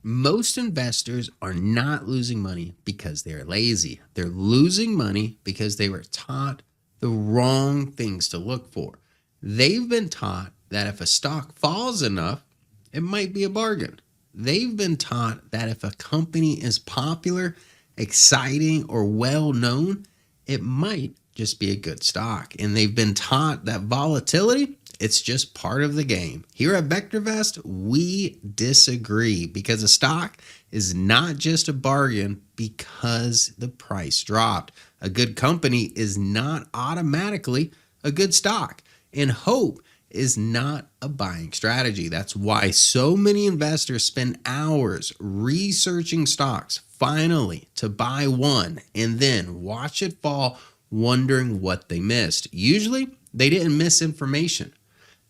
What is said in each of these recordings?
Most investors are not losing money because they're lazy. They're losing money because they were taught the wrong things to look for. They've been taught that if a stock falls enough, it might be a bargain. They've been taught that if a company is popular, exciting, or well known, it might just be a good stock. And they've been taught that volatility, it's just part of the game. Here at VectorVest, we disagree because a stock is not just a bargain because the price dropped. A good company is not automatically a good stock, and hope is not a buying strategy. That's why so many investors spend hours researching stocks finally to buy one and then watch it fall, wondering what they missed. Usually, they didn't miss information.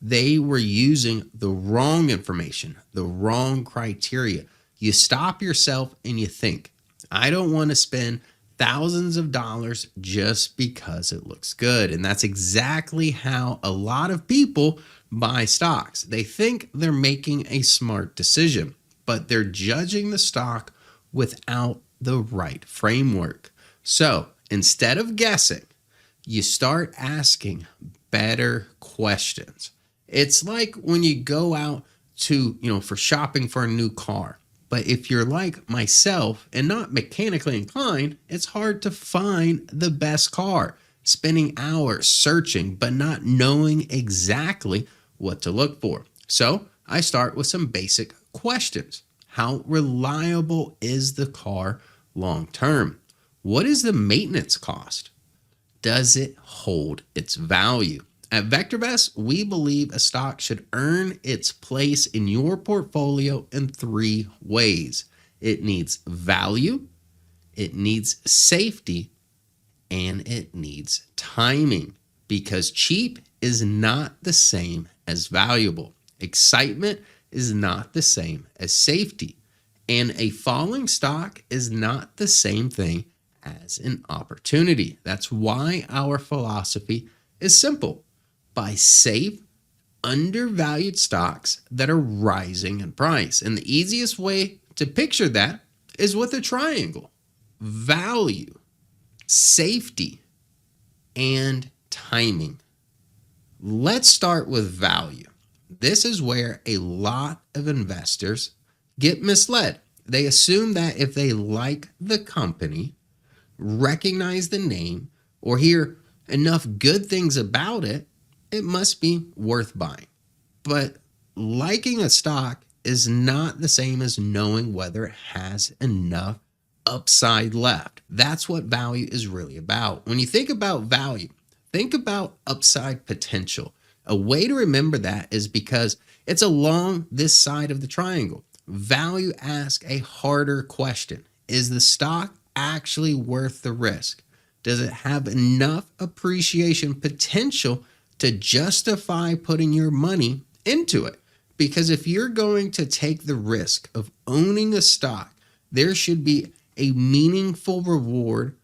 They were using the wrong information, the wrong criteria. You stop yourself and you think, I don't want to spend thousands of dollars just because it looks good. And that's exactly how a lot of people buy stocks. They think they're making a smart decision, but they're judging the stock without the right framework. So instead of guessing, you start asking better questions. It's like when you go out for shopping for a new car. But if you're like myself and not mechanically inclined, it's hard to find the best car. Spending hours searching, but not knowing exactly what to look for. So I start with some basic questions. How reliable is the car long term? What is the maintenance cost? Does it hold its value? At VectorVest, we believe a stock should earn its place in your portfolio in three ways. It needs value, it needs safety, and it needs timing. Because cheap is not the same as valuable. Excitement is not the same as safety. And a falling stock is not the same thing as an opportunity. That's why our philosophy is simple. Buy safe, undervalued stocks that are rising in price. And the easiest way to picture that is with a triangle: value, safety, and timing. Let's start with value. This is where a lot of investors get misled. They assume that if they like the company, recognize the name, or hear enough good things about it, it must be worth buying. But liking a stock is not the same as knowing whether it has enough upside left. That's what value is really about. When you think about value, think about upside potential. A way to remember that is because it's along this side of the triangle. Value asks a harder question. Is the stock actually worth the risk? Does it have enough appreciation potential to justify putting your money into it? Because if you're going to take the risk of owning a stock, there should be a meaningful reward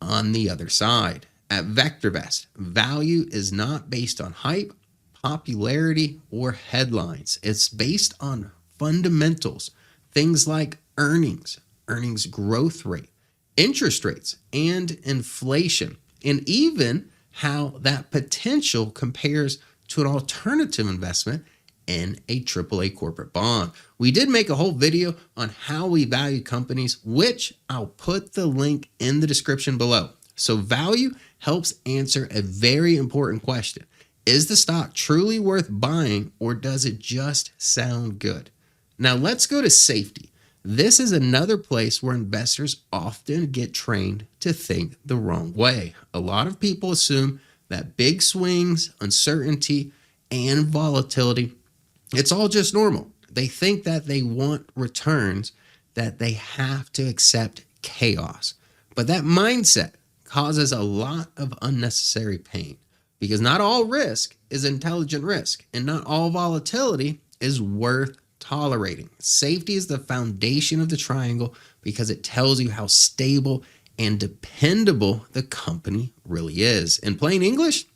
on the other side. At VectorVest, value is not based on hype, popularity, or headlines. It's based on fundamentals, things like earnings growth rate, interest rates, and inflation, and even how that potential compares to an alternative investment in a AAA corporate bond. We did make a whole video on how we value companies, which I'll put the link in the description below. So value helps answer a very important question. Is the stock truly worth buying, or does it just sound good? Now let's go to safety. This is another place where investors often get trained to think the wrong way. A lot of people assume that big swings, uncertainty, and volatility, it's all just normal. They think that they want returns, that they have to accept chaos. But that mindset causes a lot of unnecessary pain, because not all risk is intelligent risk, and not all volatility is worth tolerating. Safety is the foundation of the triangle because it tells you how stable and dependable the company really is. In plain English,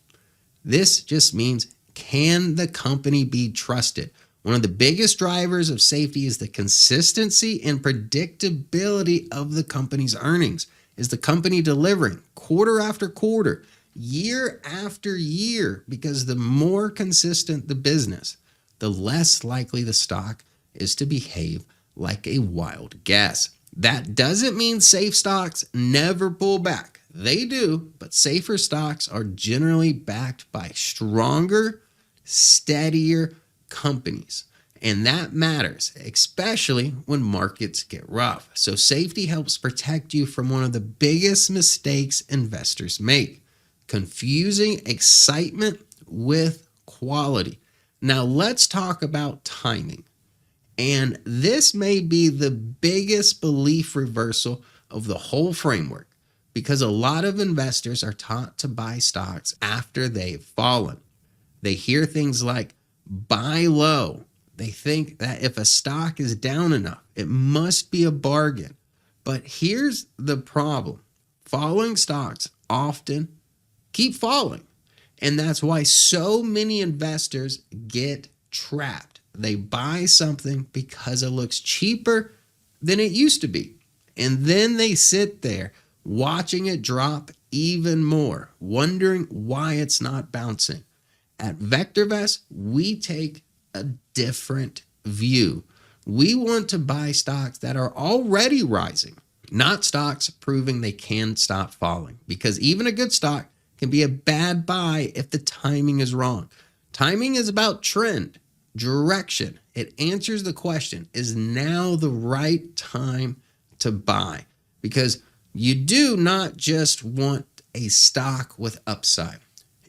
this just means, can the company be trusted? One of the biggest drivers of safety is the consistency and predictability of the company's earnings. Is the company delivering quarter after quarter, year after year? Because the more consistent the business, the less likely the stock is to behave like a wild guess. That doesn't mean safe stocks never pull back. They do, but safer stocks are generally backed by stronger, steadier companies. And that matters, especially when markets get rough. So safety helps protect you from one of the biggest mistakes investors make: confusing excitement with quality. Now let's talk about timing. And this may be the biggest belief reversal of the whole framework, because a lot of investors are taught to buy stocks after they've fallen. They hear things like buy low. They think that if a stock is down enough, it must be a bargain. But here's the problem. Falling stocks often keep falling. And that's why so many investors get trapped. They buy something because it looks cheaper than it used to be. And then they sit there watching it drop even more, wondering why it's not bouncing. At VectorVest, we take a different view. We want to buy stocks that are already rising, not stocks proving they can stop falling, because even a good stock can be a bad buy if the timing is wrong. Timing is about trend, direction. It answers the question, is now the right time to buy? Because you do not just want a stock with upside,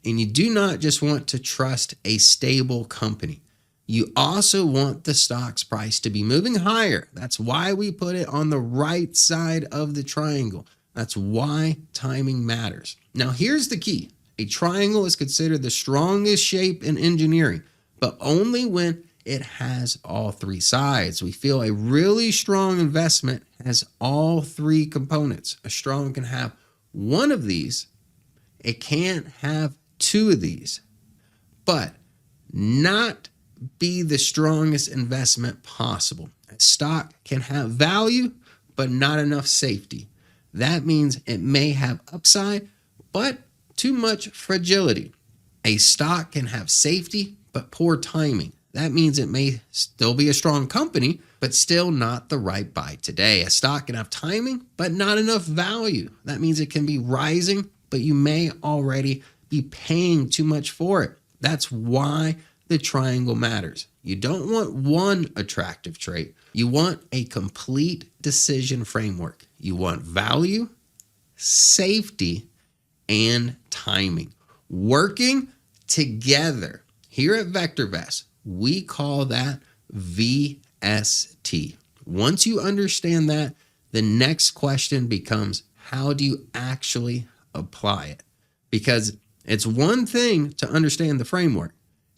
and you do not just want to trust a stable company. You also want the stock's price to be moving higher. That's why we put it on the right side of the triangle. That's why timing matters. Now, here's the key. A triangle is considered the strongest shape in engineering, but only when it has all three sides. We feel a really strong investment has all three components. A strong can have one of these. It can't have two of these, but not be the strongest investment possible. A stock can have value, but not enough safety. That means it may have upside, but too much fragility. A stock can have safety, but poor timing. That means it may still be a strong company, but still not the right buy today. A stock can have timing, but not enough value. That means it can be rising, but you may already be paying too much for it. That's why the triangle matters. You don't want one attractive trait. You want a complete decision framework. You want value, safety, and timing working together. Here at VectorVest, we call that VST. Once you understand that, the next question becomes, how do you actually apply it? Because it's one thing to understand the framework.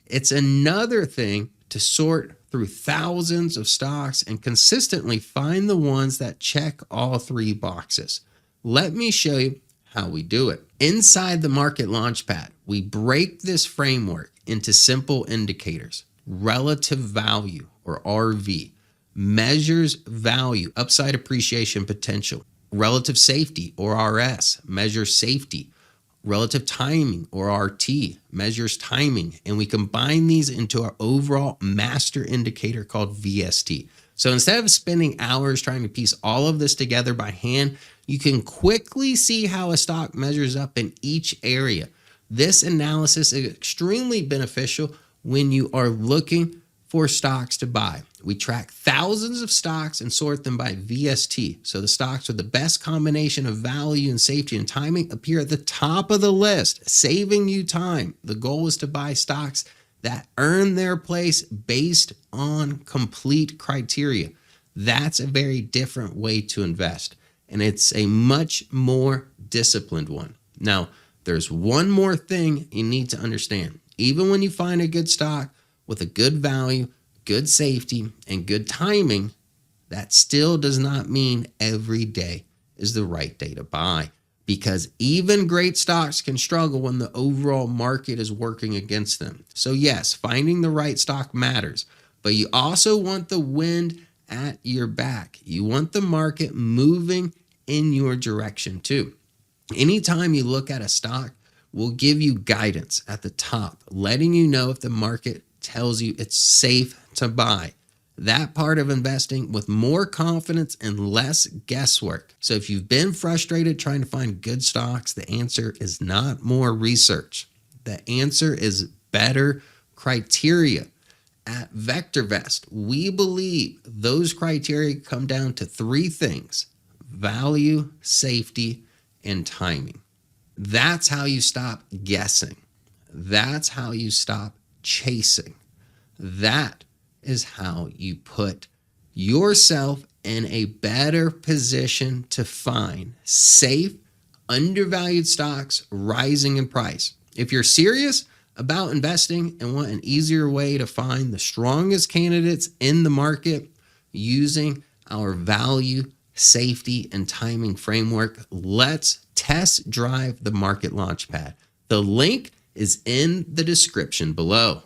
It's another thing to sort through thousands of stocks and consistently find the ones that check all three boxes. Let me show you how we do it. Inside the Market Launchpad, we break this framework into simple indicators. Relative value, or RV, measures value, upside appreciation potential. Relative safety, or RS, measures safety. Relative timing, or RT, measures timing. And we combine these into our overall master indicator called VST. So instead of spending hours trying to piece all of this together by hand, you can quickly see how a stock measures up in each area. This analysis is extremely beneficial when you are looking for stocks to buy. We track thousands of stocks and sort them by VST. So the stocks with the best combination of value and safety and timing appear at the top of the list, saving you time. The goal is to buy stocks that earn their place based on complete criteria. That's a very different way to invest, and it's a much more disciplined one. Now, there's one more thing you need to understand. Even when you find a good stock with a good value, good safety, and good timing, that still does not mean every day is the right day to buy, because even great stocks can struggle when the overall market is working against them. So yes, finding the right stock matters, but you also want the wind at your back. You want the market moving in your direction too. Anytime you look at a stock, we'll give you guidance at the top, letting you know if the market tells you it's safe to buy. That part of investing with more confidence and less guesswork. So if you've been frustrated trying to find good stocks, the answer is not more research. The answer is better criteria. At VectorVest, we believe those criteria come down to three things: value, safety, and timing. That's how you stop guessing. That's how you stop chasing. That is how you put yourself in a better position to find safe, undervalued stocks rising in price. If you're serious about investing and want an easier way to find the strongest candidates in the market using our value, safety, and timing framework, let's test drive the Market Launchpad. The link is in the description below.